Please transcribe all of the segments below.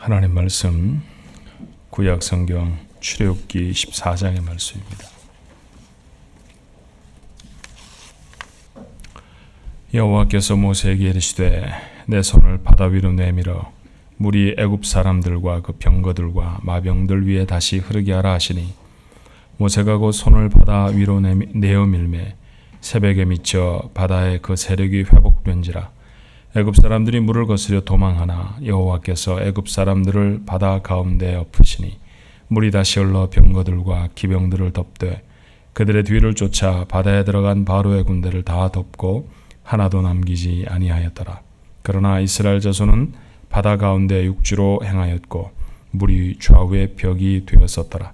하나님 말씀 구약 성경 출애굽기 14장의 말씀입니다. 여호와께서 모세에게 이르시되 내 손을 바다 위로 내밀어 물이 애굽 사람들과 그 병거들과 마병들 위에 다시 흐르게 하라 하시니 모세가 곧 손을 바다 위로 내어 밀매 새벽에 미쳐 바다의 그 세력이 회복된지라. 애굽 사람들이 물을 거스려 도망하나 여호와께서 애굽 사람들을 바다 가운데 엎으시니 물이 다시 흘러 병거들과 기병들을 덮되 그들의 뒤를 쫓아 바다에 들어간 바로의 군대를 다 덮고 하나도 남기지 아니하였더라. 그러나 이스라엘 자손은 바다 가운데 육지로 행하였고 물이 좌우에 벽이 되었었더라.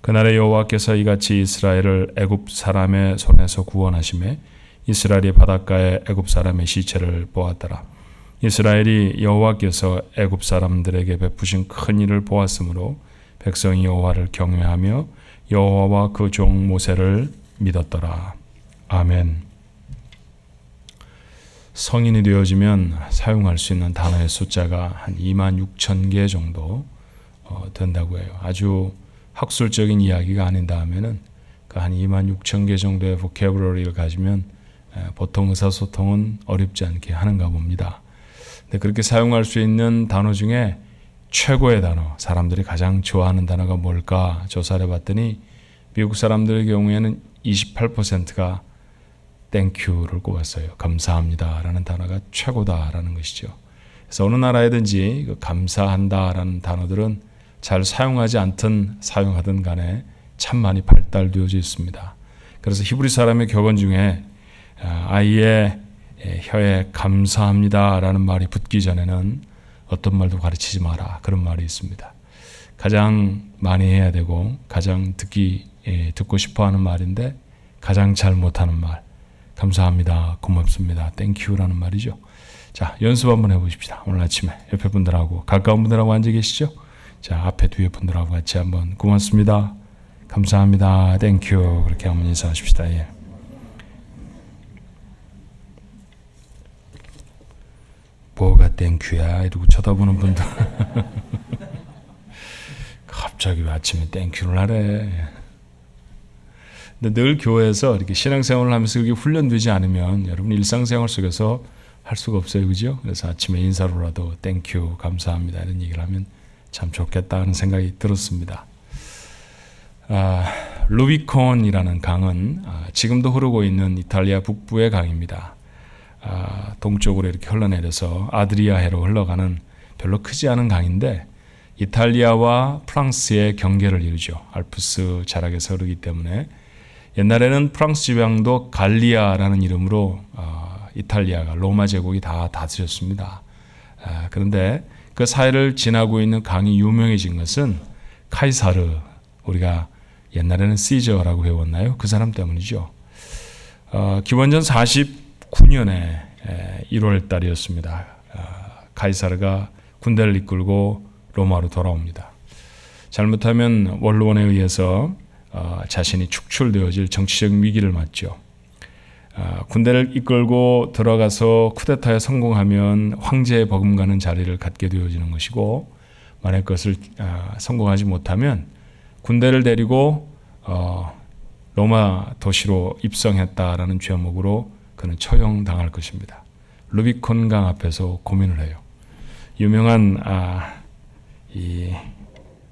그날에 여호와께서 이같이 이스라엘을 애굽 사람의 손에서 구원하시매 이스라엘이 바닷가에 애굽 사람의 시체를 보았더라. 이스라엘이 여호와께서 애굽 사람들에게 베푸신 큰 일을 보았으므로 백성이 여호와를 경외하며 여호와와 그 종 모세를 믿었더라. 아멘. 성인이 되어지면 사용할 수 있는 단어의 숫자가 한 26,000개 정도 된다고 해요. 아주 학술적인 이야기가 아닌다 하면은 그 한 26,000개 정도의 보캐블러리를 가지면 보통 의사소통은 어렵지 않게 하는가 봅니다. 근데 그렇게 사용할 수 있는 단어 중에 최고의 단어, 사람들이 가장 좋아하는 단어가 뭘까 조사를 해봤더니 미국 사람들의 경우에는 28%가 땡큐를 꼽았어요. 감사합니다라는 단어가 최고다라는 것이죠. 그래서 어느 나라에든지 그 감사한다라는 단어들은 잘 사용하지 않든 사용하든 간에 참 많이 발달되어져 있습니다. 그래서 히브리 사람의 격언 중에 아이의 혀에 감사합니다라는 말이 붙기 전에는 어떤 말도 가르치지 마라, 그런 말이 있습니다. 가장 많이 해야 되고 가장 듣고 싶어하는 말인데 가장 잘 못하는 말, 감사합니다, 고맙습니다, 땡큐라는 말이죠. 자, 연습 한번 해보십시다. 오늘 아침에 옆에 분들하고 가까운 분들하고 앉아 계시죠? 자, 앞에 뒤에 분들하고 같이 한번 고맙습니다, 감사합니다, 땡큐 그렇게 한번 인사하십시다. 예. 뭐가 땡큐야 이러고 쳐다보는 분들 갑자기 왜 아침에 땡큐를 하래. 근데 늘 교회에서 이렇게 신앙생활을 하면서 그게 훈련되지 않으면 여러분 일상생활 속에서 할 수가 없어요, 그죠? 그래서 아침에 인사로라도 땡큐, 감사합니다 이런 얘기를 하면 참 좋겠다 하는 생각이 들었습니다. 루비콘이라는 강은 지금도 흐르고 있는 이탈리아 북부의 강입니다. 동쪽으로 이렇게 흘러내려서 아드리아해로 흘러가는 별로 크지 않은 강인데 이탈리아와 프랑스의 경계를 이루죠. 알프스 자락에서 흐르기 때문에 옛날에는 프랑스 지방도 갈리아라는 이름으로 이탈리아가 로마 제국이 다 다스렸습니다. 그런데 그 사이를 지나고 있는 강이 유명해진 것은 카이사르, 우리가 옛날에는 시저라고 배웠나요? 그 사람 때문이죠. 기원전 49년에 1월 달이었습니다. 카이사르가 군대를 이끌고 로마로 돌아옵니다. 잘못하면 원로원에 의해서 자신이 축출되어질 정치적 위기를 맞죠. 군대를 이끌고 들어가서 쿠데타에 성공하면 황제의 버금가는 자리를 갖게 되어지는 것이고, 만약 그것을 성공하지 못하면 군대를 데리고 로마 도시로 입성했다라는 죄목으로 그는 처형당할 것입니다. 루비콘 강 앞에서 고민을 해요. 유명한 이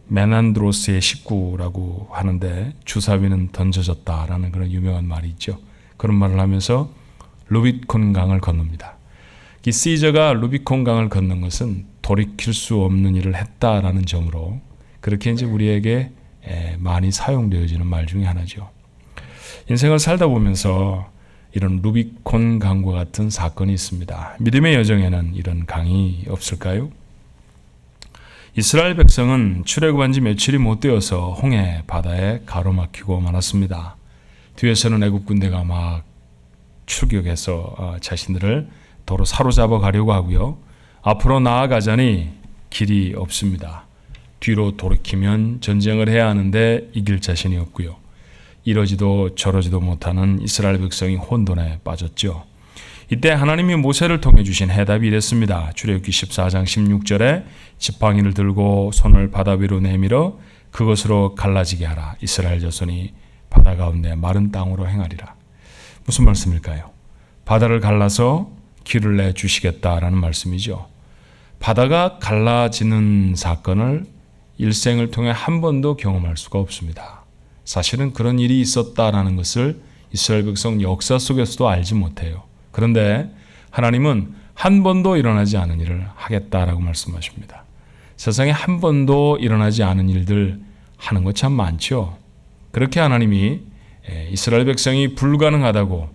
메난드로스의 식구라고 하는데 주사위는 던져졌다라는 그런 유명한 말이 있죠. 그런 말을 하면서 루비콘 강을 건넙니다. 이 시저가 루비콘 강을 건넌 것은 돌이킬 수 없는 일을 했다라는 점으로 그렇게 이제 우리에게 많이 사용되어지는 말 중에 하나죠. 인생을 살다 보면서 이런 루비콘 강과 같은 사건이 있습니다. 믿음의 여정에는 이런 강이 없을까요? 이스라엘 백성은 출애굽한 지 며칠이 못 되어서 홍해 바다에 가로막히고 말았습니다. 뒤에서는 애굽 군대가 막 출격해서 자신들을 도로 사로잡아 가려고 하고요. 앞으로 나아가자니 길이 없습니다. 뒤로 돌이키면 전쟁을 해야 하는데 이길 자신이 없고요. 이러지도 저러지도 못하는 이스라엘 백성이 혼돈에 빠졌죠. 이때 하나님이 모세를 통해 주신 해답이 이랬습니다. 출애굽기 14장 16절에 지팡이를 들고 손을 바다 위로 내밀어 그것으로 갈라지게 하라. 이스라엘 자손이 바다 가운데 마른 땅으로 행하리라. 무슨 말씀일까요? 바다를 갈라서 길을 내주시겠다라는 말씀이죠. 바다가 갈라지는 사건을 일생을 통해 한 번도 경험할 수가 없습니다. 사실은 그런 일이 있었다라는 것을 이스라엘 백성 역사 속에서도 알지 못해요. 그런데 하나님은 한 번도 일어나지 않은 일을 하겠다라고 말씀하십니다. 세상에 한 번도 일어나지 않은 일들 하는 것 참 많죠. 그렇게 하나님이 이스라엘 백성이 불가능하다고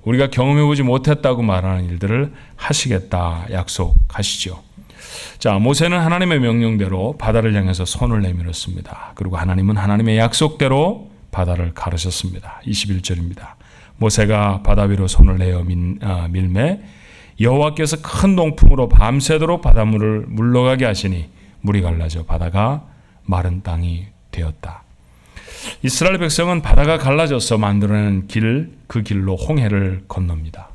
우리가 경험해보지 못했다고 말하는 일들을 하시겠다 약속하시죠. 자, 모세는 하나님의 명령대로 바다를 향해서 손을 내밀었습니다. 그리고 하나님은 하나님의 약속대로 바다를 가르셨습니다. 21절입니다. 모세가 바다 위로 손을 내어 밀매 여호와께서 큰 동풍으로 밤새도록 바닷물을 물러가게 하시니 물이 갈라져 바다가 마른 땅이 되었다. 이스라엘 백성은 바다가 갈라져서 만들어낸 그 길로 홍해를 건넙니다.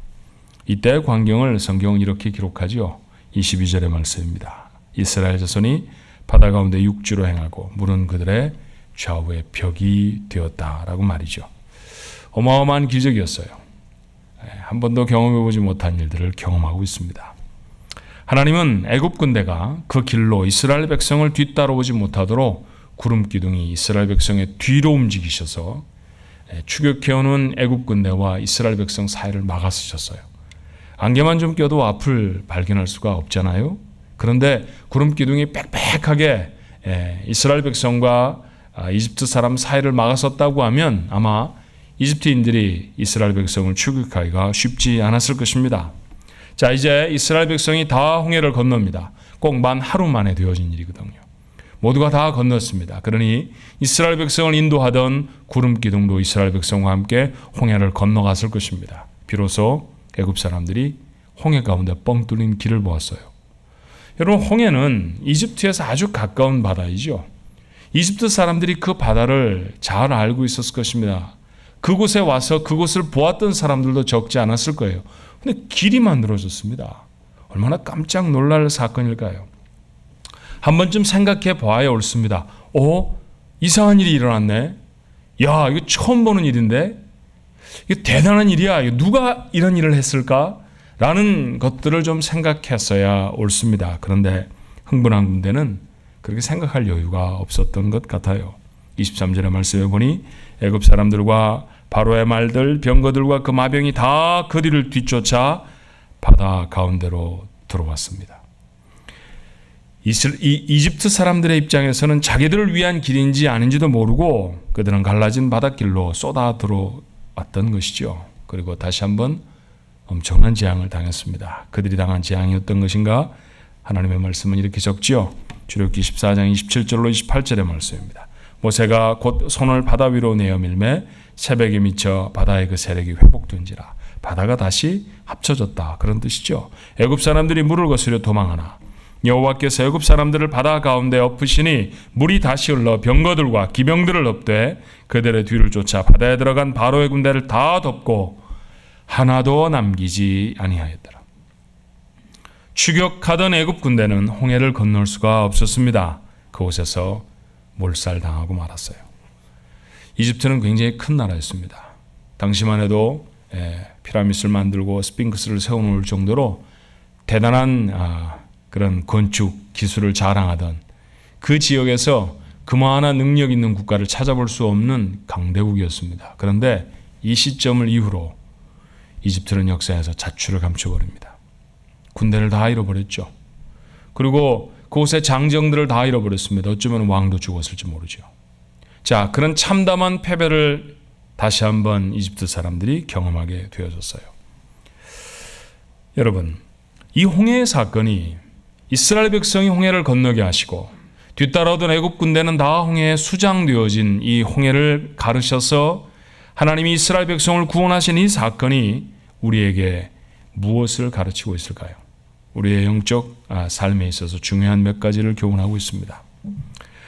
이때의 광경을 성경은 이렇게 기록하지요. 22절의 말씀입니다. 이스라엘 자손이 바다 가운데 육지로 행하고 물은 그들의 좌우에 벽이 되었다라고 말이죠. 어마어마한 기적이었어요. 한 번도 경험해보지 못한 일들을 경험하고 있습니다. 하나님은 애굽 군대가 그 길로 이스라엘 백성을 뒤따라오지 못하도록 구름 기둥이 이스라엘 백성의 뒤로 움직이셔서 추격해오는 애굽 군대와 이스라엘 백성 사이를 막아쓰셨어요. 안개만 좀 껴도 앞을 발견할 수가 없잖아요. 그런데 구름 기둥이 빽빽하게 이스라엘 백성과 이집트 사람 사이를 막아섰다고 하면 아마 이집트인들이 이스라엘 백성을 추격하기가 쉽지 않았을 것입니다. 자, 이제 이스라엘 백성이 다 홍해를 건넙니다. 꼭 만 하루 만에 되어진 일이거든요. 모두가 다 건넜습니다. 그러니 이스라엘 백성을 인도하던 구름 기둥도 이스라엘 백성과 함께 홍해를 건너갔을 것입니다. 비로소 애굽 사람들이 홍해 가운데 뻥 뚫린 길을 보았어요. 여러분, 홍해는 이집트에서 아주 가까운 바다이죠. 이집트 사람들이 그 바다를 잘 알고 있었을 것입니다. 그곳에 와서 그곳을 보았던 사람들도 적지 않았을 거예요. 근데 길이 만들어졌습니다. 얼마나 깜짝 놀랄 사건일까요? 한 번쯤 생각해 봐야 옳습니다. 이상한 일이 일어났네. 야, 이거 처음 보는 일인데? 이거 대단한 일이야. 이거 누가 이런 일을 했을까? 라는 것들을 좀 생각했어야 옳습니다. 그런데 흥분한 군대는 그렇게 생각할 여유가 없었던 것 같아요. 23절의 말씀에 보니 애굽 사람들과 바로의 말들, 병거들과 그 마병이 다 그 뒤를 뒤쫓아 바다 가운데로 들어왔습니다. 이집트 사람들의 입장에서는 자기들을 위한 길인지 아닌지도 모르고 그들은 갈라진 바닷길로 쏟아 들어왔던 것이죠. 그리고 다시 한번 엄청난 재앙을 당했습니다. 그들이 당한 재앙이 어떤 것인가? 하나님의 말씀은 이렇게 적지요. 출애굽기 14장 27절로 28절의 말씀입니다. 모세가 곧 손을 바다 위로 내어 밀매 새벽에 미쳐 바다의 그 세력이 회복된지라 바다가 다시 합쳐졌다. 그런 뜻이죠. 애굽 사람들이 물을 거스려 도망하나 여호와께서 애굽 사람들을 바다 가운데 엎으시니 물이 다시 흘러 병거들과 기병들을 엎되 그들의 뒤를 쫓아 바다에 들어간 바로의 군대를 다 덮고 하나도 남기지 아니하였더라. 추격하던 애굽 군대는 홍해를 건널 수가 없었습니다. 그곳에서 몰살당하고 말았어요. 이집트는 굉장히 큰 나라였습니다. 당시만 해도 피라미드를 만들고 스핑크스를 세워놓을 정도로 대단한 그런 건축 기술을 자랑하던 그 지역에서 그만한 능력 있는 국가를 찾아볼 수 없는 강대국이었습니다. 그런데 이 시점을 이후로 이집트는 역사에서 자취를 감춰버립니다. 군대를 다 잃어버렸죠. 그리고 그곳의 장정들을 다 잃어버렸습니다. 어쩌면 왕도 죽었을지 모르죠. 자, 그런 참담한 패배를 다시 한번 이집트 사람들이 경험하게 되어졌어요. 여러분, 이 홍해의 사건이 이스라엘 백성이 홍해를 건너게 하시고 뒤따라오던 애굽 군대는 다 홍해에 수장되어진 이 홍해를 가르셔서 하나님이 이스라엘 백성을 구원하신 이 사건이 우리에게 무엇을 가르치고 있을까요? 우리의 영적 삶에 있어서 중요한 몇 가지를 교훈하고 있습니다.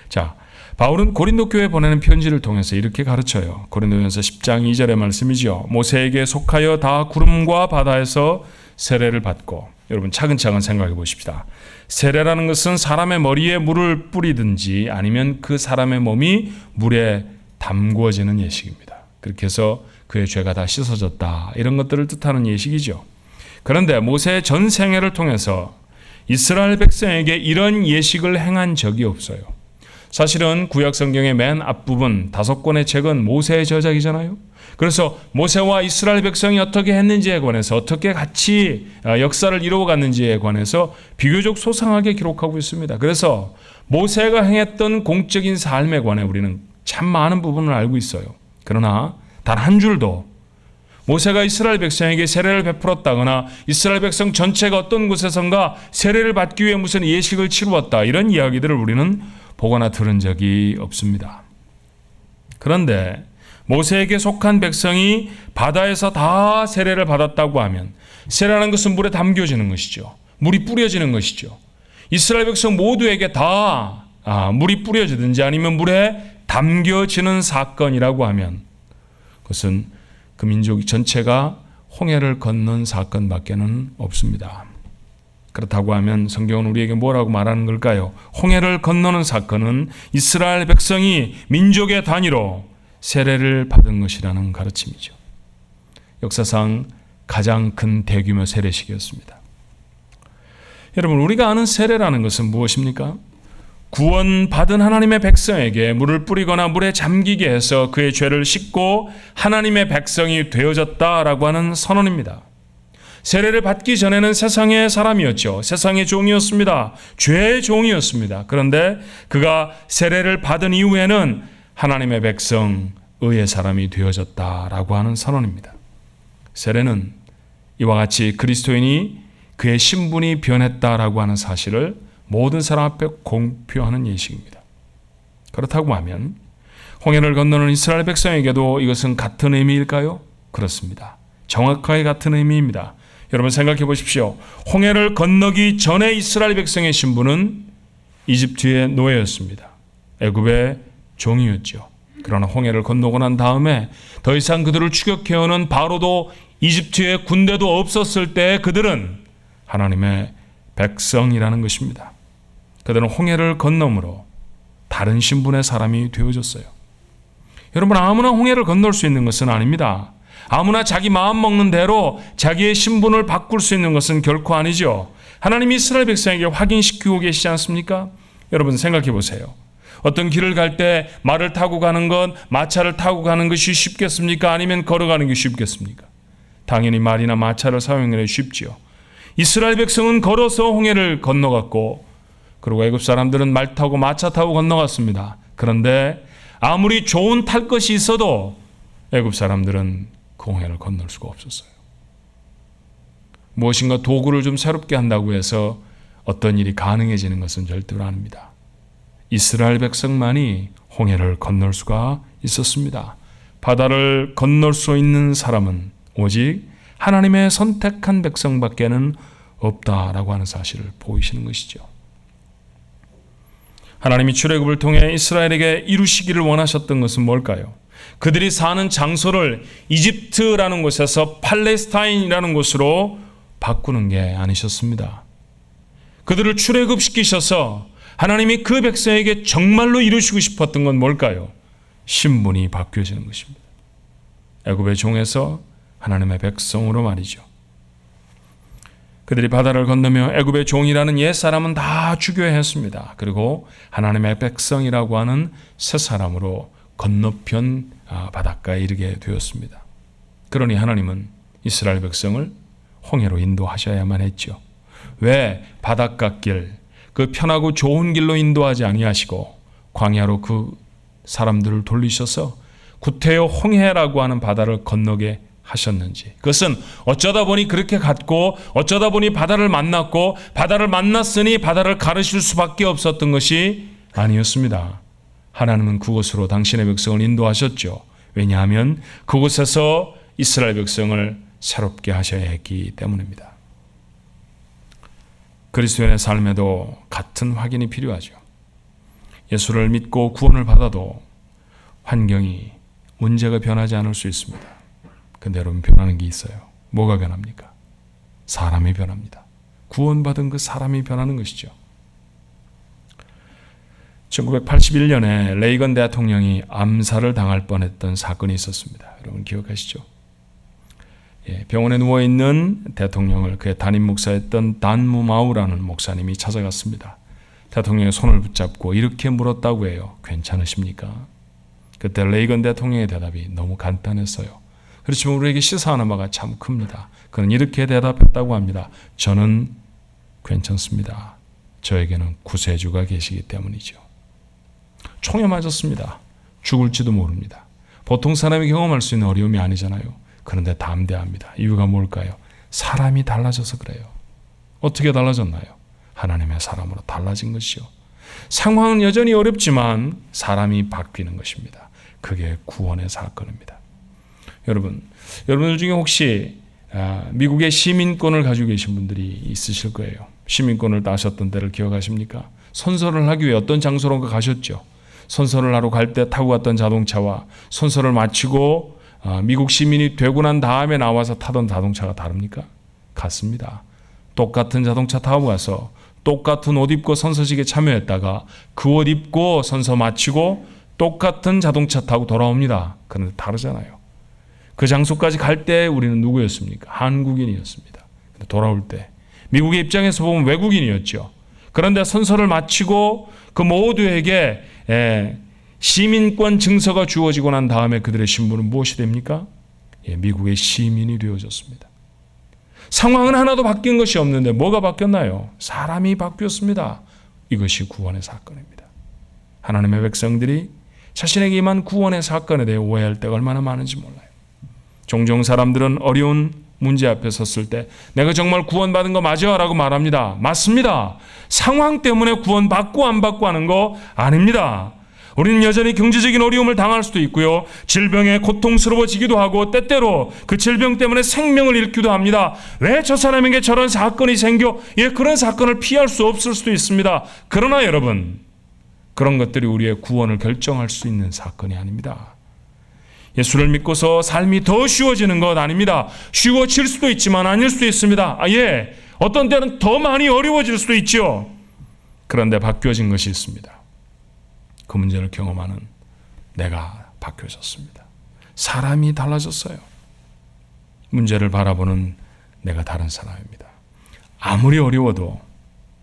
자, 바울은 고린도 교회에 보내는 편지를 통해서 이렇게 가르쳐요. 고린도전서 10장 2절의 말씀이죠. 모세에게 속하여 다 구름과 바다에서 세례를 받고, 여러분 차근차근 생각해 보십시다. 세례라는 것은 사람의 머리에 물을 뿌리든지 아니면 그 사람의 몸이 물에 담구어지는 예식입니다. 그렇게 해서 그의 죄가 다 씻어졌다, 이런 것들을 뜻하는 예식이죠. 그런데 모세의 전 생애를 통해서 이스라엘 백성에게 이런 예식을 행한 적이 없어요. 사실은 구약 성경의 맨 앞부분 5권의 책은 모세의 저작이잖아요. 그래서 모세와 이스라엘 백성이 어떻게 했는지에 관해서, 어떻게 같이 역사를 이루어갔는지에 관해서 비교적 소상하게 기록하고 있습니다. 그래서 모세가 행했던 공적인 삶에 관해 우리는 참 많은 부분을 알고 있어요. 그러나 단 한 줄도 모세가 이스라엘 백성에게 세례를 베풀었다거나 이스라엘 백성 전체가 어떤 곳에선가 세례를 받기 위해 무슨 예식을 치루었다, 이런 이야기들을 우리는 보거나 들은 적이 없습니다. 그런데 모세에게 속한 백성이 바다에서 다 세례를 받았다고 하면, 세례라는 것은 물에 담겨지는 것이죠. 물이 뿌려지는 것이죠. 이스라엘 백성 모두에게 다 물이 뿌려지든지 아니면 물에 담겨지는 사건이라고 하면, 그것은 그 민족 전체가 홍해를 건넌 사건밖에는 없습니다. 그렇다고 하면 성경은 우리에게 뭐라고 말하는 걸까요? 홍해를 건너는 사건은 이스라엘 백성이 민족의 단위로 세례를 받은 것이라는 가르침이죠. 역사상 가장 큰 대규모 세례식이었습니다. 여러분, 우리가 아는 세례라는 것은 무엇입니까? 구원받은 하나님의 백성에게 물을 뿌리거나 물에 잠기게 해서 그의 죄를 씻고 하나님의 백성이 되어졌다라고 하는 선언입니다. 세례를 받기 전에는 세상의 사람이었죠. 세상의 종이었습니다. 죄의 종이었습니다. 그런데 그가 세례를 받은 이후에는 하나님의 백성, 의의 사람이 되어졌다라고 하는 선언입니다. 세례는 이와 같이 그리스도인이 그의 신분이 변했다라고 하는 사실을 모든 사람 앞에 공표하는 예식입니다. 그렇다고 하면 홍해를 건너는 이스라엘 백성에게도 이것은 같은 의미일까요? 그렇습니다. 정확하게 같은 의미입니다. 여러분 생각해 보십시오. 홍해를 건너기 전에 이스라엘 백성의 신분은 이집트의 노예였습니다. 애굽의 종이었죠. 그러나 홍해를 건너고 난 다음에 더 이상 그들을 추격해오는 바로도 이집트의 군대도 없었을 때 그들은 하나님의 백성이라는 것입니다. 그들은 홍해를 건너므로 다른 신분의 사람이 되어졌어요. 여러분, 아무나 홍해를 건널 수 있는 것은 아닙니다. 아무나 자기 마음 먹는 대로 자기의 신분을 바꿀 수 있는 것은 결코 아니죠. 하나님이 이스라엘 백성에게 확인시키고 계시지 않습니까? 여러분 생각해 보세요. 어떤 길을 갈 때 말을 타고 가는 것, 마차를 타고 가는 것이 쉽겠습니까? 아니면 걸어가는 게 쉽겠습니까? 당연히 말이나 마차를 사용하는 게 쉽지요. 이스라엘 백성은 걸어서 홍해를 건너갔고, 그리고 애굽 사람들은 말 타고 마차 타고 건너갔습니다. 그런데 아무리 좋은 탈 것이 있어도 애굽 사람들은 그 홍해를 건널 수가 없었어요. 무엇인가 도구를 좀 새롭게 한다고 해서 어떤 일이 가능해지는 것은 절대로 아닙니다. 이스라엘 백성만이 홍해를 건널 수가 있었습니다. 바다를 건널 수 있는 사람은 오직 하나님의 선택한 백성밖에는 없다라고 하는 사실을 보이시는 것이죠. 하나님이 출애굽을 통해 이스라엘에게 이루시기를 원하셨던 것은 뭘까요? 그들이 사는 장소를 이집트라는 곳에서 팔레스타인이라는 곳으로 바꾸는 게 아니셨습니다. 그들을 출애굽시키셔서 하나님이 그 백성에게 정말로 이루시고 싶었던 건 뭘까요? 신분이 바뀌어지는 것입니다. 애굽의 종에서 하나님의 백성으로 말이죠. 그들이 바다를 건너며 애굽의 종이라는 옛사람은 다 죽여야 했습니다. 그리고 하나님의 백성이라고 하는 새 사람으로 건너편 바닷가에 이르게 되었습니다. 그러니 하나님은 이스라엘 백성을 홍해로 인도하셔야만 했죠. 왜 바닷가 길, 그 편하고 좋은 길로 인도하지 아니하시고 광야로 그 사람들을 돌리셔서 구태여 홍해라고 하는 바다를 건너게 하셨는지, 그것은 어쩌다 보니 그렇게 갔고 어쩌다 보니 바다를 만났고 바다를 만났으니 바다를 가르칠 수밖에 없었던 것이 아니었습니다. 하나님은 그곳으로 당신의 백성을 인도하셨죠. 왜냐하면 그곳에서 이스라엘 백성을 새롭게 하셔야 했기 때문입니다. 그리스도인의 삶에도 같은 확인이 필요하죠. 예수를 믿고 구원을 받아도 환경이, 문제가 변하지 않을 수 있습니다. 근데 여러분, 변하는 게 있어요. 뭐가 변합니까? 사람이 변합니다. 구원받은 그 사람이 변하는 것이죠. 1981년에 레이건 대통령이 암살을 당할 뻔했던 사건이 있었습니다. 여러분 기억하시죠? 병원에 누워있는 대통령을 그의 담임 목사였던 단무마우라는 목사님이 찾아갔습니다. 대통령의 손을 붙잡고 이렇게 물었다고 해요. 괜찮으십니까? 그때 레이건 대통령의 대답이 너무 간단했어요. 그렇지만 우리에게 시사하는 바가 참 큽니다. 그는 이렇게 대답했다고 합니다. 저는 괜찮습니다. 저에게는 구세주가 계시기 때문이죠. 총에 맞았습니다. 죽을지도 모릅니다. 보통 사람이 경험할 수 있는 어려움이 아니잖아요. 그런데 담대합니다. 이유가 뭘까요? 사람이 달라져서 그래요. 어떻게 달라졌나요? 하나님의 사람으로 달라진 것이요. 상황은 여전히 어렵지만 사람이 바뀌는 것입니다. 그게 구원의 사건입니다. 여러분들 중에 혹시 미국의 시민권을 가지고 계신 분들이 있으실 거예요. 시민권을 따셨던 때를 기억하십니까? 선서를 하기 위해 어떤 장소론가 가셨죠. 선서를 하러 갈 때 타고 갔던 자동차와 선서를 마치고 미국 시민이 되고 난 다음에 나와서 타던 자동차가 다릅니까? 같습니다. 똑같은 자동차 타고 가서 똑같은 옷 입고 선서식에 참여했다가 그 옷 입고 선서 마치고 똑같은 자동차 타고 돌아옵니다. 그런데 다르잖아요. 그 장소까지 갈 때 우리는 누구였습니까? 한국인이었습니다. 돌아올 때 미국의 입장에서 보면 외국인이었죠. 그런데 선서를 마치고 그 모두에게 시민권 증서가 주어지고 난 다음에 그들의 신분은 무엇이 됩니까? 미국의 시민이 되어졌습니다. 상황은 하나도 바뀐 것이 없는데 뭐가 바뀌었나요? 사람이 바뀌었습니다. 이것이 구원의 사건입니다. 하나님의 백성들이 자신에게 임한 구원의 사건에 대해 오해할 때가 얼마나 많은지 몰라요. 종종 사람들은 어려운 문제 앞에 섰을 때 내가 정말 구원받은 거 맞아? 라고 말합니다. 맞습니다. 상황 때문에 구원받고 안 받고 하는 거 아닙니다. 우리는 여전히 경제적인 어려움을 당할 수도 있고요. 질병에 고통스러워지기도 하고 때때로 그 질병 때문에 생명을 잃기도 합니다. 왜 저 사람에게 저런 사건이 생겨? 그런 사건을 피할 수 없을 수도 있습니다. 그러나 여러분, 그런 것들이 우리의 구원을 결정할 수 있는 사건이 아닙니다. 예수를 믿고서 삶이 더 쉬워지는 것 아닙니다. 쉬워질 수도 있지만 아닐 수도 있습니다. 어떤 때는 더 많이 어려워질 수도 있죠. 그런데 바뀌어진 것이 있습니다. 그 문제를 경험하는 내가 바뀌어졌습니다. 사람이 달라졌어요. 문제를 바라보는 내가 다른 사람입니다. 아무리 어려워도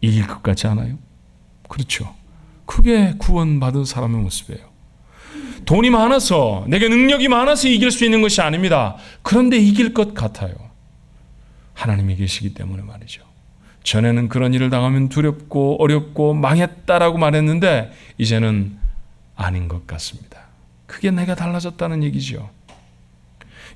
이길 것 같지 않아요? 그렇죠. 그게 구원받은 사람의 모습이에요. 돈이 많아서, 내게 능력이 많아서 이길 수 있는 것이 아닙니다. 그런데 이길 것 같아요. 하나님이 계시기 때문에 말이죠. 전에는 그런 일을 당하면 두렵고 어렵고 망했다라고 말했는데 이제는 아닌 것 같습니다. 그게 내가 달라졌다는 얘기죠.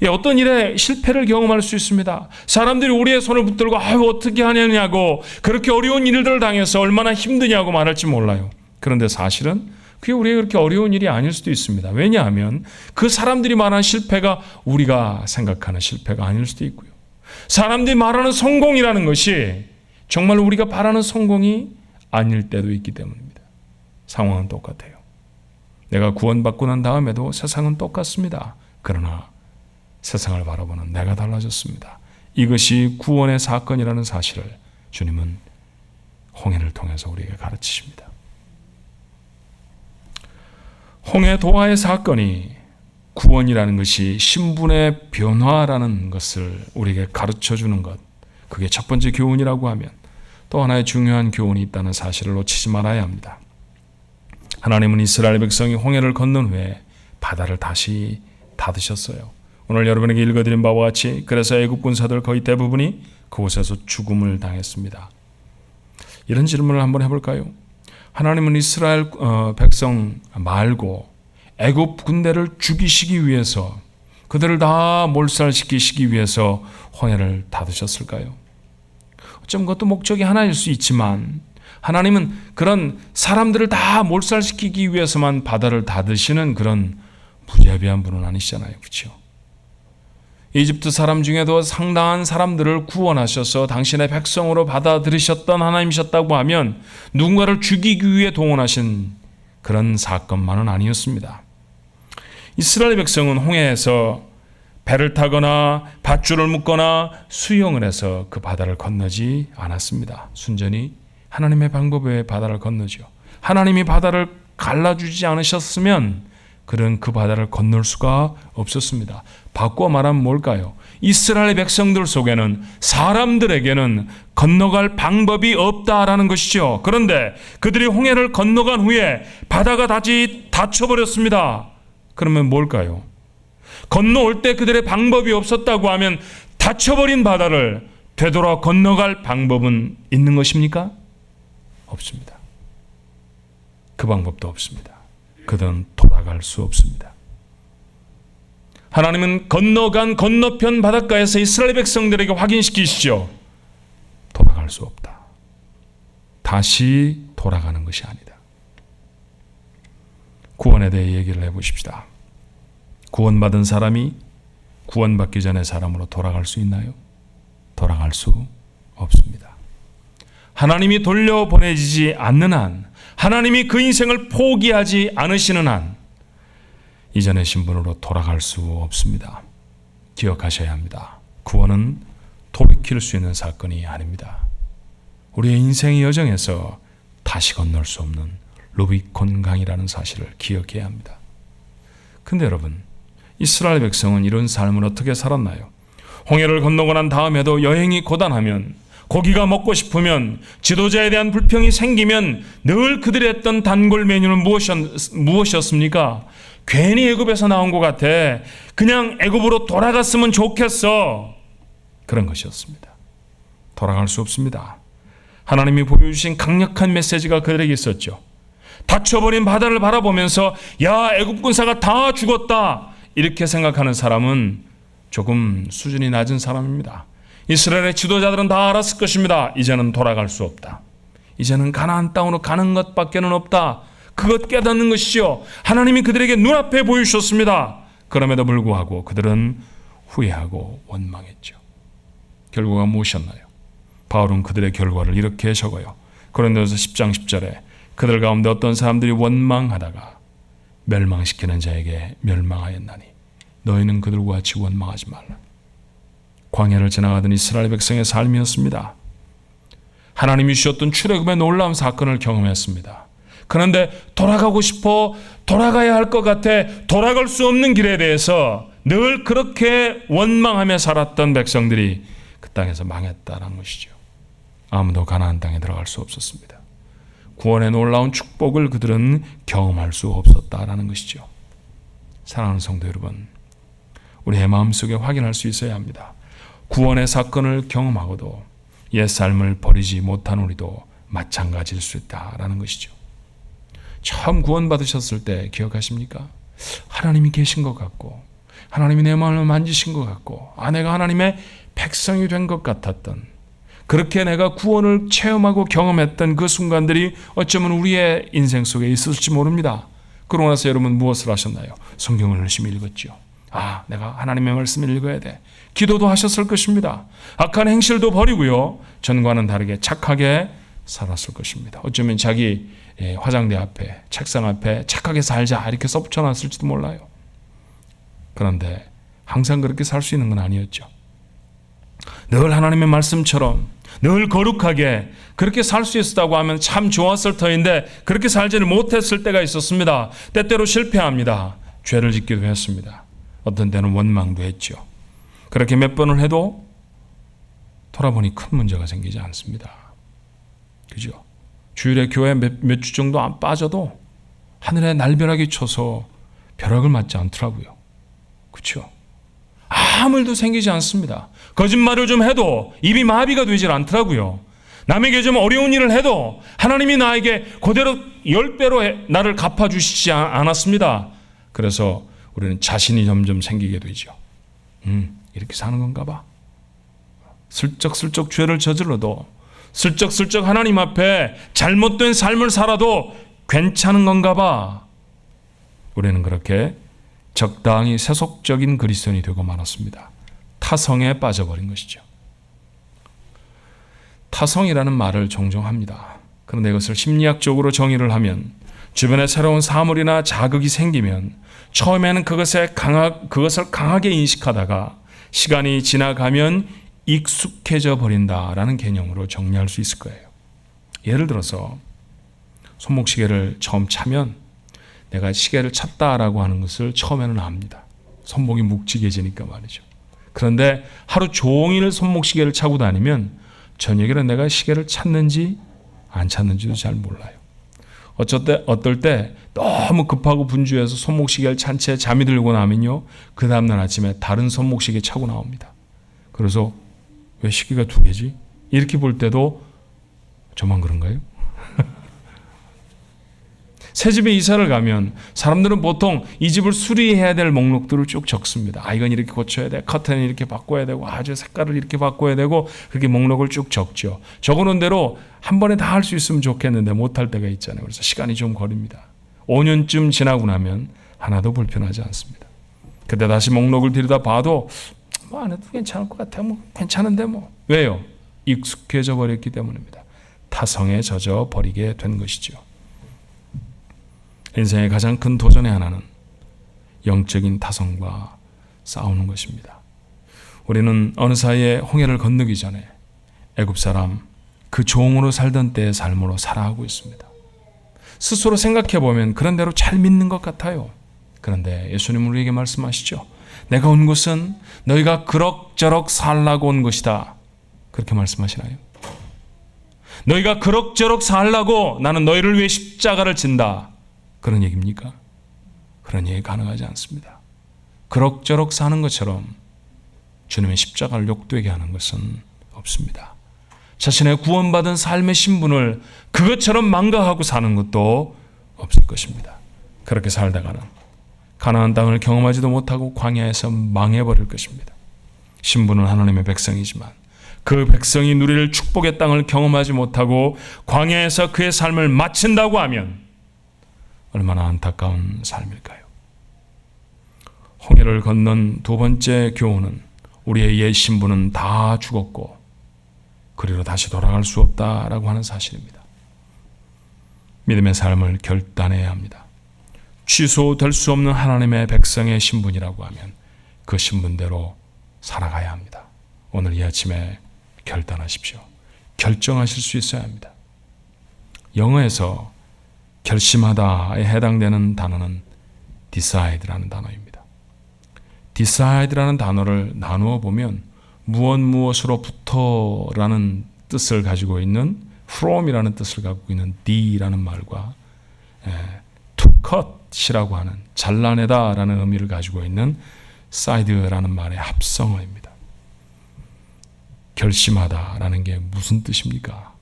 어떤 일에 실패를 경험할 수 있습니다. 사람들이 우리의 손을 붙들고 어떻게 하냐고 그렇게 어려운 일들을 당해서 얼마나 힘드냐고 말할지 몰라요. 그런데 사실은 그게 우리에게 그렇게 어려운 일이 아닐 수도 있습니다. 왜냐하면 그 사람들이 말하는 실패가 우리가 생각하는 실패가 아닐 수도 있고요. 사람들이 말하는 성공이라는 것이 정말 우리가 바라는 성공이 아닐 때도 있기 때문입니다. 상황은 똑같아요. 내가 구원받고 난 다음에도 세상은 똑같습니다. 그러나 세상을 바라보는 내가 달라졌습니다. 이것이 구원의 사건이라는 사실을 주님은 홍해를 통해서 우리에게 가르치십니다. 홍해 도하의 사건이 구원이라는 것이 신분의 변화라는 것을 우리에게 가르쳐주는 것, 그게 첫 번째 교훈이라고 하면 또 하나의 중요한 교훈이 있다는 사실을 놓치지 말아야 합니다. 하나님은 이스라엘 백성이 홍해를 건넌 후에 바다를 다시 닫으셨어요. 오늘 여러분에게 읽어드린 바와 같이 그래서 애굽 군사들 거의 대부분이 그곳에서 죽음을 당했습니다. 이런 질문을 한번 해볼까요? 하나님은 이스라엘 백성 말고 애굽 군대를 죽이시기 위해서, 그들을 다 몰살시키시기 위해서 홍해를 닫으셨을까요? 어쩌면 그것도 목적이 하나일 수 있지만 하나님은 그런 사람들을 다 몰살시키기 위해서만 바다를 닫으시는 그런 무자비한 분은 아니시잖아요. 그렇죠? 이집트 사람 중에도 상당한 사람들을 구원하셔서 당신의 백성으로 받아들이셨던 하나님이셨다고 하면 누군가를 죽이기 위해 동원하신 그런 사건만은 아니었습니다. 이스라엘 백성은 홍해에서 배를 타거나 밧줄을 묶거나 수영을 해서 그 바다를 건너지 않았습니다. 순전히 하나님의 방법 외에 바다를 건너죠. 하나님이 바다를 갈라주지 않으셨으면 그들은 그 바다를 건널 수가 없었습니다. 바꿔 말하면 뭘까요? 이스라엘 백성들 속에는, 사람들에게는 건너갈 방법이 없다라는 것이죠. 그런데 그들이 홍해를 건너간 후에 바다가 다시 닫혀버렸습니다. 그러면 뭘까요? 건너올 때 그들의 방법이 없었다고 하면 닫혀버린 바다를 되돌아 건너갈 방법은 있는 것입니까? 없습니다. 그 방법도 없습니다. 그들은 돌아갈 수 없습니다. 하나님은 건너간 건너편 바닷가에서 이스라엘 백성들에게 확인시키시죠. 돌아갈 수 없다. 다시 돌아가는 것이 아니다. 구원에 대해 얘기를 해보십시다. 구원받은 사람이 구원받기 전의 사람으로 돌아갈 수 있나요? 돌아갈 수 없습니다. 하나님이 돌려보내지 않는 한, 하나님이 그 인생을 포기하지 않으시는 한 이전의 신분으로 돌아갈 수 없습니다. 기억하셔야 합니다. 구원은 돌이킬 수 있는 사건이 아닙니다. 우리의 인생의 여정에서 다시 건널 수 없는 루비콘 강이라는 사실을 기억해야 합니다. 근데 여러분, 이스라엘 백성은 이런 삶을 어떻게 살았나요? 홍해를 건너고 난 다음에도 여행이 고단하면, 고기가 먹고 싶으면, 지도자에 대한 불평이 생기면 늘 그들이 했던 단골 메뉴는 무엇이었습니까? 괜히 애굽에서 나온 것 같아. 그냥 애굽으로 돌아갔으면 좋겠어. 그런 것이었습니다. 돌아갈 수 없습니다. 하나님이 보여주신 강력한 메시지가 그들에게 있었죠. 닫혀버린 바다를 바라보면서 야, 애굽 군사가 다 죽었다, 이렇게 생각하는 사람은 조금 수준이 낮은 사람입니다. 이스라엘의 지도자들은 다 알았을 것입니다. 이제는 돌아갈 수 없다. 이제는 가나안 땅으로 가는 것밖에는 없다. 그것 깨닫는 것이죠. 하나님이 그들에게 눈앞에 보여주셨습니다. 그럼에도 불구하고 그들은 후회하고 원망했죠. 결과가 무엇이었나요? 바울은 그들의 결과를 이렇게 적어요. 고린도서 10장 10절에 그들 가운데 어떤 사람들이 원망하다가 멸망시키는 자에게 멸망하였나니 너희는 그들과 같이 원망하지 말라. 광야를 지나가던 이스라엘 백성의 삶이었습니다. 하나님이 주셨던 출애굽의 놀라운 사건을 경험했습니다. 그런데 돌아가고 싶어, 돌아가야 할 것 같아, 돌아갈 수 없는 길에 대해서 늘 그렇게 원망하며 살았던 백성들이 그 땅에서 망했다는 것이죠. 아무도 가나안 땅에 들어갈 수 없었습니다. 구원의 놀라운 축복을 그들은 경험할 수 없었다라는 것이죠. 사랑하는 성도 여러분, 우리의 마음속에 확인할 수 있어야 합니다. 구원의 사건을 경험하고도 옛삶을 버리지 못한 우리도 마찬가지일 수 있다라는 것이죠. 처음 구원받으셨을 때 기억하십니까? 하나님이 계신 것 같고, 하나님이 내 마음을 만지신 것 같고, 내가 하나님의 백성이 된 것 같았던, 그렇게 내가 구원을 체험하고 경험했던 그 순간들이 어쩌면 우리의 인생 속에 있을지 모릅니다. 그러고 나서 여러분 무엇을 하셨나요? 성경을 열심히 읽었죠. 내가 하나님의 말씀을 읽어야 돼. 기도도 하셨을 것입니다. 악한 행실도 버리고요, 전과는 다르게 착하게 살았을 것입니다. 어쩌면 자기 화장대 앞에, 책상 앞에 착하게 살자 이렇게 써붙여놨을지도 몰라요. 그런데 항상 그렇게 살 수 있는 건 아니었죠. 늘 하나님의 말씀처럼 늘 거룩하게 그렇게 살 수 있었다고 하면 참 좋았을 터인데 그렇게 살지를 못했을 때가 있었습니다. 때때로 실패합니다. 죄를 짓기도 했습니다. 어떤 때는 원망도 했죠. 그렇게 몇 번을 해도 돌아보니 큰 문제가 생기지 않습니다. 그죠? 주일에 교회 몇 주 정도 안 빠져도 하늘에 날벼락이 쳐서 벼락을 맞지 않더라고요. 그렇죠? 아무 일도 생기지 않습니다. 거짓말을 좀 해도 입이 마비가 되질 않더라고요. 남에게 좀 어려운 일을 해도 하나님이 나에게 그대로 10배로 나를 갚아주시지 않았습니다. 그래서 우리는 자신이 점점 생기게 되죠. 이렇게 사는 건가 봐. 슬쩍슬쩍 죄를 저질러도, 슬쩍슬쩍 하나님 앞에 잘못된 삶을 살아도 괜찮은 건가 봐. 우리는 그렇게 적당히 세속적인 그리스도인이 되고 말았습니다. 타성에 빠져버린 것이죠. 타성이라는 말을 종종 합니다. 그런데 이것을 심리학적으로 정의를 하면 주변에 새로운 사물이나 자극이 생기면 처음에는 그것을 강하게 인식하다가 시간이 지나가면 익숙해져 버린다라는 개념으로 정리할 수 있을 거예요. 예를 들어서 손목시계를 처음 차면 내가 시계를 찼다라고 하는 것을 처음에는 압니다. 손목이 묵직해지니까 말이죠. 그런데 하루 종일 손목시계를 차고 다니면 저녁에는 내가 시계를 찼는지 안 찼는지도 잘 몰라요. 어떨 때 너무 급하고 분주해서 손목시계를 찬 채 잠이 들고 나면요, 그 다음날 아침에 다른 손목시계 차고 나옵니다. 그래서 왜 시계가 두 개지? 이렇게 볼 때도 저만 그런가요? 새 집에 이사를 가면 사람들은 보통 이 집을 수리해야 될 목록들을 쭉 적습니다. 이건 이렇게 고쳐야 돼. 커튼을 이렇게 바꿔야 되고, 저 색깔을 이렇게 바꿔야 되고, 그렇게 목록을 쭉 적죠. 적어놓은 대로 한 번에 다 할 수 있으면 좋겠는데 못할 때가 있잖아요. 그래서 시간이 좀 걸립니다. 5년쯤 지나고 나면 하나도 불편하지 않습니다. 그때 다시 목록을 들여다봐도 안 해도 괜찮을 것 같아요. 괜찮은데 왜요? 익숙해져 버렸기 때문입니다. 타성에 젖어 버리게 된 것이죠. 인생의 가장 큰 도전의 하나는 영적인 타성과 싸우는 것입니다. 우리는 어느 사이에 홍해를 건너기 전에 애굽 사람 그 종으로 살던 때의 삶으로 살아가고 있습니다. 스스로 생각해 보면 그런 대로 잘 믿는 것 같아요. 그런데 예수님은 우리에게 말씀하시죠. 내가 온 곳은 너희가 그럭저럭 살라고 온 것이다. 그렇게 말씀하시나요? 너희가 그럭저럭 살라고 나는 너희를 위해 십자가를 진다. 그런 얘기입니까? 그런 얘기 가능하지 않습니다. 그럭저럭 사는 것처럼 주님의 십자가를 욕되게 하는 것은 없습니다. 자신의 구원받은 삶의 신분을 그것처럼 망각하고 사는 것도 없을 것입니다. 그렇게 살다가는 가나안 땅을 경험하지도 못하고 광야에서 망해버릴 것입니다. 신분은 하나님의 백성이지만 그 백성이 누릴 축복의 땅을 경험하지 못하고 광야에서 그의 삶을 마친다고 하면 얼마나 안타까운 삶일까요? 홍해를 건넌 두 번째 교훈은 우리의 옛 신분은 다 죽었고 그리로 다시 돌아갈 수 없다라고 하는 사실입니다. 믿음의 삶을 결단해야 합니다. 취소될 수 없는 하나님의 백성의 신분이라고 하면 그 신분대로 살아가야 합니다. 오늘 이 아침에 결단하십시오. 결정하실 수 있어야 합니다. 영어에서 결심하다에 해당되는 단어는 decide라는 단어입니다. decide라는 단어를 나누어 보면 무엇으로부터라는 뜻을 가지고 있는 from이라는 뜻을 갖고 있는 D라는 말과 to cut이라고 하는 잘라내다라는 의미를 가지고 있는 side라는 말의 합성어입니다. 결심하다라는 게 무슨 뜻입니까?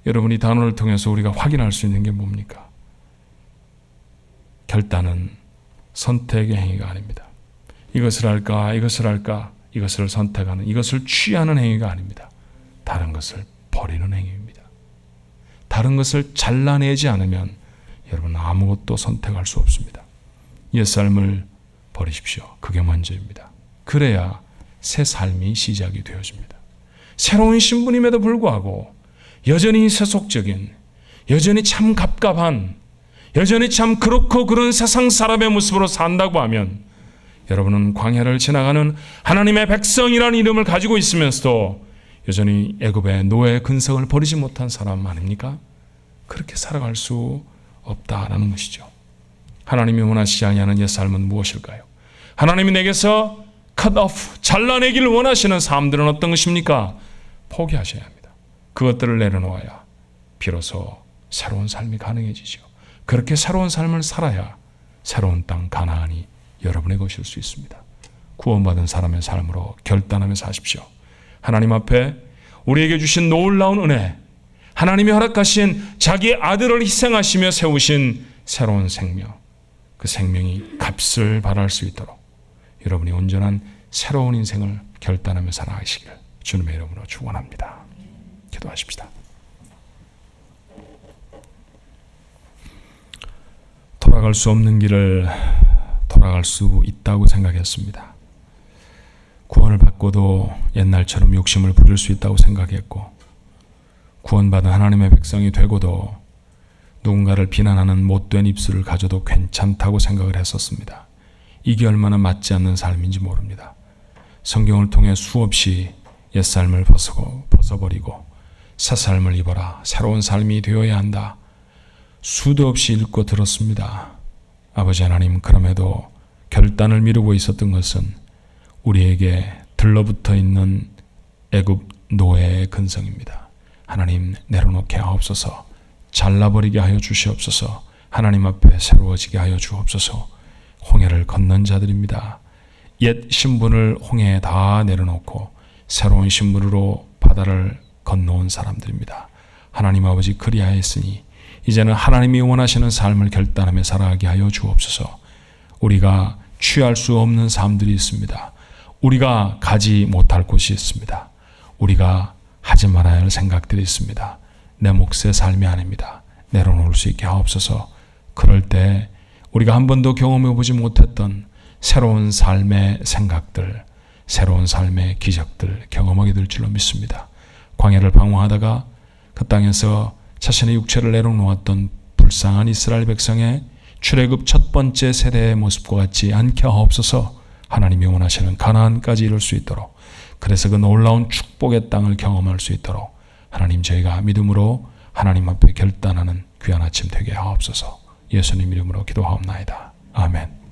여러분 이 단어를 통해서 우리가 확인할 수 있는 게 뭡니까? 결단은 선택의 행위가 아닙니다. 이것을 할까 이것을 선택하는, 이것을 취하는 행위가 아닙니다. 다른 것을 버리는 행위입니다. 다른 것을 잘라내지 않으면 여러분 아무것도 선택할 수 없습니다. 옛삶을 버리십시오. 그게 먼저입니다. 그래야 새 삶이 시작이 되어집니다. 새로운 신분임에도 불구하고 여전히 세속적인, 여전히 참 갑갑한, 여전히 참 그렇고 그런 세상 사람의 모습으로 산다고 하면 여러분은 광야를 지나가는 하나님의 백성이라는 이름을 가지고 있으면서도 여전히 애굽의 노예 근성을 버리지 못한 사람 아닙니까? 그렇게 살아갈 수 없다라는 것이죠. 하나님이 원하시지 아니하는 옛 삶은 무엇일까요? 하나님이 내게서 cut off, 잘라내기를 원하시는 삶들은 어떤 것입니까? 포기하셔야 합니다. 그것들을 내려놓아야 비로소 새로운 삶이 가능해지죠. 그렇게 새로운 삶을 살아야 새로운 땅 가나안이 여러분의 것일 수 있습니다. 구원받은 사람의 삶으로 결단하며 사십시오. 하나님 앞에 우리에게 주신 놀라운 은혜, 하나님이 허락하신 자기 아들을 희생하시며 세우신 새로운 생명, 그 생명이 값을 발할 수 있도록 여러분이 온전한 새로운 인생을 결단하며 살아가시길 주님의 이름으로 축원합니다. 기도하십시다. 돌아갈 수 없는 길을 돌아갈 수 있다고 생각했습니다. 구원을 받고도 옛날처럼 욕심을 부릴 수 있다고 생각했고, 구원받은 하나님의 백성이 되고도 누군가를 비난하는 못된 입술을 가져도 괜찮다고 생각을 했었습니다. 이게 얼마나 맞지 않는 삶인지 모릅니다. 성경을 통해 수없이 옛삶을 벗어버리고 새 삶을 입어라, 새로운 삶이 되어야 한다, 수도 없이 읽고 들었습니다. 아버지 하나님, 그럼에도 결단을 미루고 있었던 것은 우리에게 들러붙어 있는 애굽 노예의 근성입니다. 하나님, 내려놓게 하옵소서. 잘라버리게 하여 주시옵소서. 하나님 앞에 새로워지게 하여 주옵소서. 홍해를 건넌 자들입니다. 옛 신분을 홍해에 다 내려놓고 새로운 신분으로 바다를 건너온 사람들입니다. 하나님 아버지, 그리하였으니 이제는 하나님이 원하시는 삶을 결단하며 살아가게 하여 주옵소서. 우리가 취할 수 없는 삶들이 있습니다. 우리가 가지 못할 곳이 있습니다. 우리가 하지 말아야 할 생각들이 있습니다. 내 몫의 삶이 아닙니다. 내려놓을 수 있게 하옵소서. 그럴 때 우리가 한 번도 경험해 보지 못했던 새로운 삶의 생각들, 새로운 삶의 기적들 경험하게 될 줄로 믿습니다. 광야를 방황하다가 그 땅에서 자신의 육체를 내려놓았던 불쌍한 이스라엘 백성의 출애굽 첫 번째 세대의 모습과 같지 않게 하옵소서. 하나님이 원하시는 가나안까지 이룰 수 있도록, 그래서 그 놀라운 축복의 땅을 경험할 수 있도록 하나님, 저희가 믿음으로 하나님 앞에 결단하는 귀한 아침 되게 하옵소서. 예수님 이름으로 기도하옵나이다. 아멘.